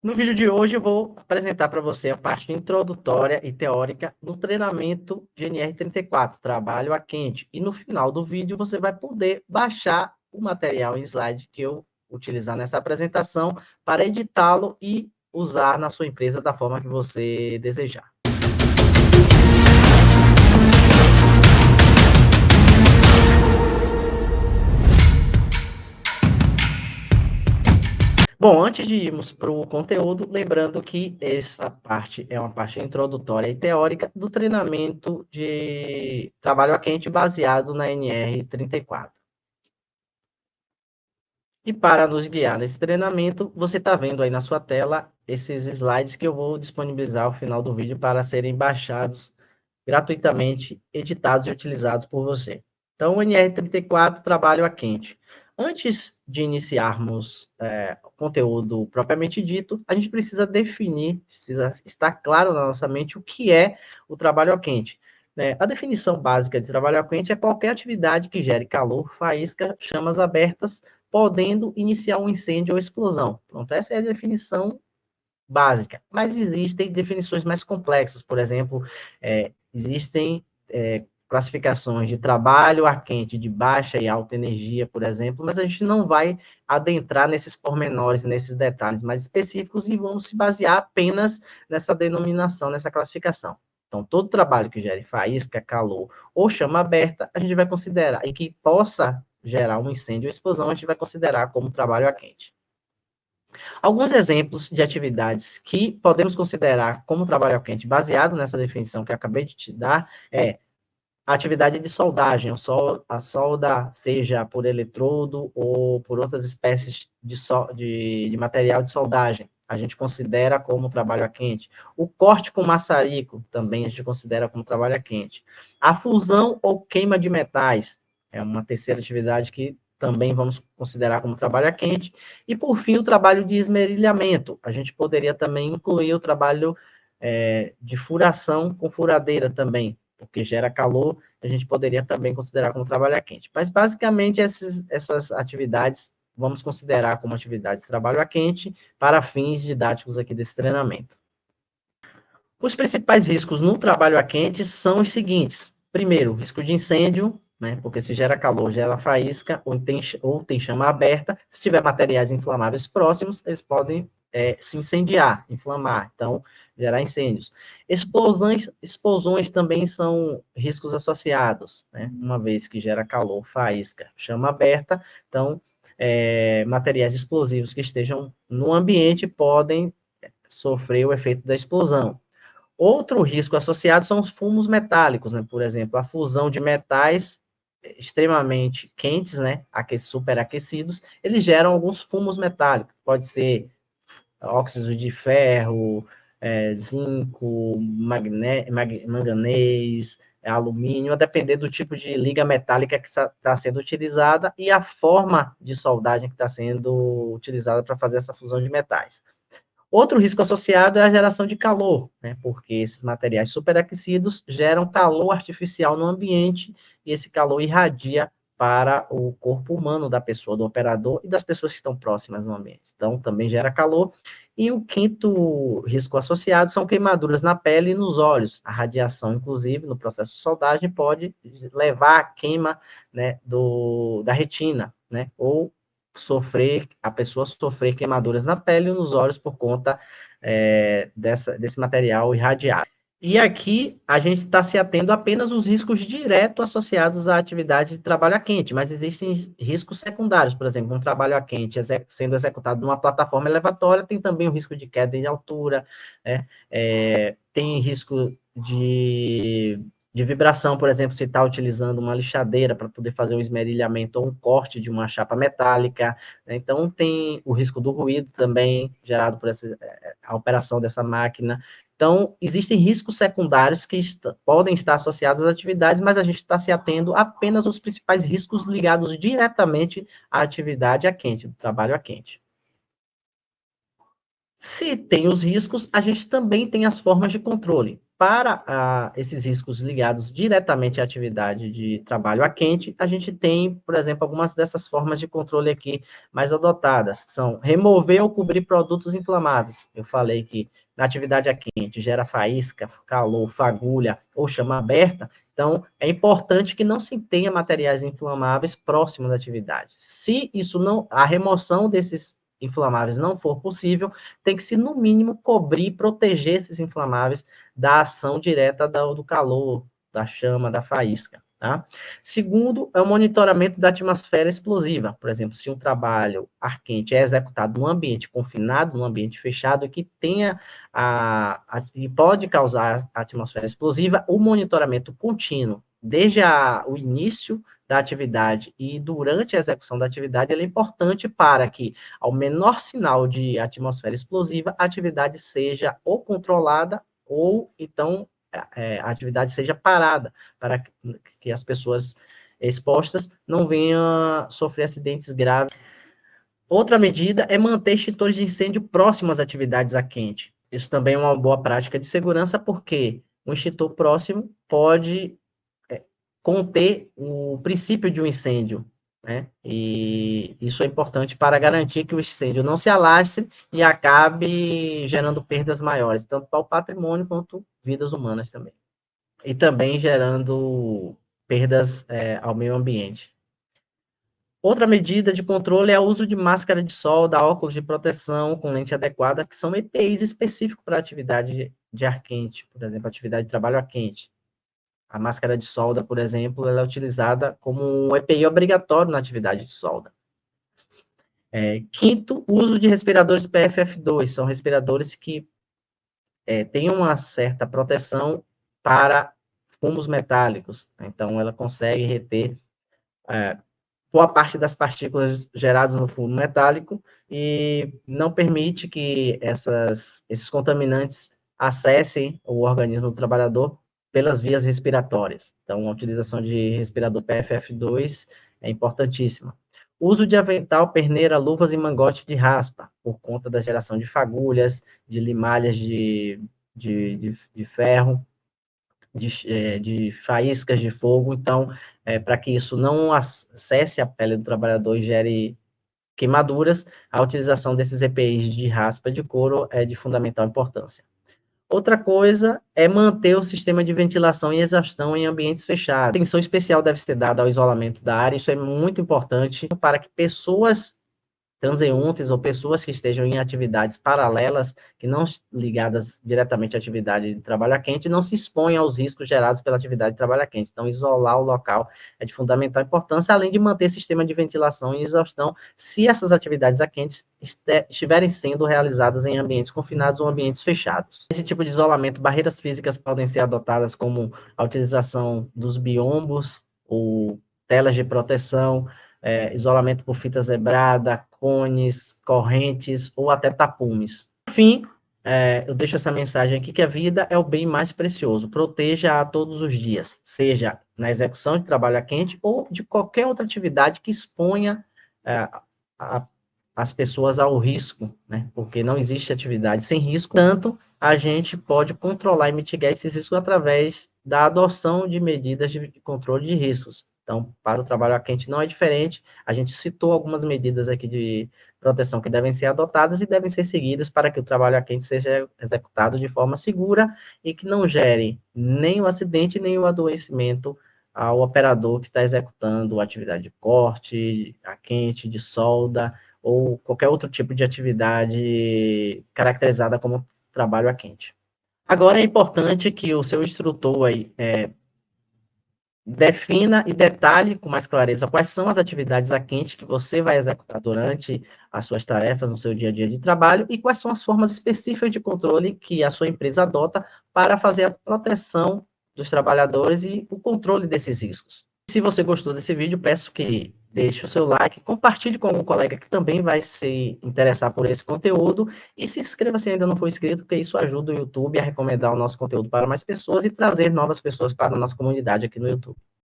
No vídeo de hoje eu vou apresentar para você a parte introdutória e teórica do treinamento de NR34, trabalho a quente. E no final do vídeo você vai poder baixar o material em slide que eu utilizar nessa apresentação para editá-lo e usar na sua empresa da forma que você desejar. Bom, antes de irmos para o conteúdo, lembrando que essa parte é uma parte introdutória e teórica do treinamento de trabalho a quente baseado na NR34. E para nos guiar nesse treinamento, você está vendo aí na sua tela esses slides que eu vou disponibilizar ao final do vídeo para serem baixados gratuitamente, editados e utilizados por você. Então, o NR34, trabalho a quente. Antes de iniciarmos o conteúdo propriamente dito, a gente precisa definir, precisa estar claro na nossa mente o que é o trabalho a quente. A definição básica de trabalho a quente é qualquer atividade que gere calor, faísca, chamas abertas, podendo iniciar um incêndio ou explosão. Pronto, essa é a definição básica. Mas existem definições mais complexas, por exemplo, existem classificações de trabalho ar quente de baixa e alta energia, por exemplo, mas a gente não vai adentrar nesses pormenores, nesses detalhes mais específicos e vamos se basear apenas nessa denominação, nessa classificação. Então, todo trabalho que gere faísca, calor ou chama aberta, a gente vai considerar, e que possa gerar um incêndio ou explosão, a gente vai considerar como trabalho a quente. Alguns exemplos de atividades que podemos considerar como trabalho ao quente, baseado nessa definição que eu acabei de te dar, é a atividade de soldagem, a solda, seja por eletrodo ou por outras espécies de material de soldagem, a gente considera como trabalho a quente. O corte com maçarico também a gente considera como trabalho a quente. A fusão ou queima de metais é uma terceira atividade que também vamos considerar como trabalho a quente. E, por fim, o trabalho de esmerilhamento. A gente poderia também incluir o trabalho de furação com furadeira também, porque gera calor, a gente poderia também considerar como trabalho a quente. Mas, basicamente, essas atividades vamos considerar como atividades de trabalho a quente para fins didáticos aqui desse treinamento. Os principais riscos no trabalho a quente são os seguintes. Primeiro, risco de incêndio, né, porque se gera calor, gera faísca, ou tem chama aberta. Se tiver materiais inflamáveis próximos, eles podem se incendiar, inflamar, então gerar incêndios. Explosões também são riscos associados, né, uma vez que gera calor, faísca, chama aberta, então materiais explosivos que estejam no ambiente podem sofrer o efeito da explosão. Outro risco associado são os fumos metálicos, né? Por exemplo, a fusão de metais extremamente quentes, né? Superaquecidos, eles geram alguns fumos metálicos. Pode ser óxido de ferro, zinco, manganês, alumínio, a depender do tipo de liga metálica que está sendo utilizada e a forma de soldagem que está sendo utilizada para fazer essa fusão de metais. Outro risco associado é a geração de calor, né? Porque esses materiais superaquecidos geram calor artificial no ambiente e esse calor irradia para o corpo humano da pessoa, do operador e das pessoas que estão próximas no ambiente. Então, também gera calor. E o quinto risco associado são queimaduras na pele e nos olhos. A radiação, inclusive, no processo de soldagem, pode levar à queima, né, da retina, né, ou a pessoa sofrer queimaduras na pele e nos olhos por conta desse material irradiado. E aqui a gente está se atendo apenas aos riscos diretos associados à atividade de trabalho a quente, mas existem riscos secundários, por exemplo, um trabalho a quente sendo executado numa plataforma elevatória, tem também o risco de queda de altura, né? Tem risco de vibração, por exemplo, se está utilizando uma lixadeira para poder fazer um esmerilhamento ou um corte de uma chapa metálica, né? Então tem o risco do ruído também gerado por a operação dessa máquina. Então, existem riscos secundários que podem estar associados às atividades, mas a gente está se atendo apenas aos principais riscos ligados diretamente à atividade a quente, do trabalho a quente. Se tem os riscos, a gente também tem as formas de controle. para esses riscos ligados diretamente à atividade de trabalho a quente, a gente tem, por exemplo, algumas dessas formas de controle aqui mais adotadas, que são remover ou cobrir produtos inflamáveis. Eu falei que na atividade a quente gera faísca, calor, fagulha ou chama aberta, então é importante que não se tenha materiais inflamáveis próximos da atividade. Se isso não, a remoção desses inflamáveis não for possível, tem que se, no mínimo, cobrir, proteger esses inflamáveis da ação direta do calor, da chama, da faísca. Tá? Segundo, é o monitoramento da atmosfera explosiva. Por exemplo, se um trabalho ar quente é executado num ambiente confinado, num ambiente fechado, que tenha e pode causar a atmosfera explosiva, o monitoramento contínuo, desde o início da atividade e durante a execução da atividade, ele é importante para que, ao menor sinal de atmosfera explosiva, a atividade seja ou controlada ou, então, a atividade seja parada, para que as pessoas expostas não venham a sofrer acidentes graves. Outra medida é manter extintores de incêndio próximos às atividades a quente. Isso também é uma boa prática de segurança, porque um extintor próximo pode conter o princípio de um incêndio, né? E isso é importante para garantir que o incêndio não se alastre e acabe gerando perdas maiores, tanto para o patrimônio quanto vidas humanas também. E também gerando perdas ao meio ambiente. Outra medida de controle é o uso de máscara de solda, óculos de proteção com lente adequada, que são EPIs específicos para atividade de ar quente, por exemplo, atividade de trabalho ar quente. A máscara de solda, por exemplo, ela é utilizada como um EPI obrigatório na atividade de solda. Quinto, uso de respiradores PFF2, são respiradores que têm uma certa proteção para fumos metálicos, então ela consegue reter boa parte das partículas geradas no fumo metálico e não permite que esses contaminantes acessem o organismo do trabalhador pelas vias respiratórias. Então, a utilização de respirador PFF2 é importantíssima. Uso de avental, perneira, luvas e mangote de raspa, por conta da geração de fagulhas, de limalhas de ferro, de faíscas de fogo, então, para que isso não acesse a pele do trabalhador e gere queimaduras, a utilização desses EPIs de raspa de couro é de fundamental importância. Outra coisa é manter o sistema de ventilação e exaustão em ambientes fechados. Atenção especial deve ser dada ao isolamento da área, isso é muito importante para que pessoas transeuntes ou pessoas que estejam em atividades paralelas, que não ligadas diretamente à atividade de trabalho a quente, não se exponham aos riscos gerados pela atividade de trabalho a quente. Então, isolar o local é de fundamental importância, além de manter sistema de ventilação e exaustão, se essas atividades a quentes estiverem sendo realizadas em ambientes confinados ou ambientes fechados. Esse tipo de isolamento, barreiras físicas podem ser adotadas como a utilização dos biombos ou telas de proteção, isolamento por fita zebrada, cones, correntes ou até tapumes. Por fim, eu deixo essa mensagem aqui que a vida é o bem mais precioso. Proteja-a todos os dias, seja na execução de trabalho a quente ou de qualquer outra atividade que exponha as pessoas ao risco, né? Porque não existe atividade sem risco. Tanto a gente pode controlar e mitigar esses riscos através da adoção de medidas de controle de riscos. Então, para o trabalho a quente não é diferente. A gente citou algumas medidas aqui de proteção que devem ser adotadas e devem ser seguidas para que o trabalho a quente seja executado de forma segura e que não gere nem o acidente, nem o adoecimento ao operador que está executando a atividade de corte, a quente, de solda, ou qualquer outro tipo de atividade caracterizada como trabalho a quente. Agora é importante que o seu instrutor aí, defina e detalhe com mais clareza quais são as atividades a quente que você vai executar durante as suas tarefas no seu dia a dia de trabalho e quais são as formas específicas de controle que a sua empresa adota para fazer a proteção dos trabalhadores e o controle desses riscos. Se você gostou desse vídeo, peço que deixe o seu like, compartilhe com algum colega que também vai se interessar por esse conteúdo e se inscreva se ainda não for inscrito, porque isso ajuda o YouTube a recomendar o nosso conteúdo para mais pessoas e trazer novas pessoas para a nossa comunidade aqui no YouTube.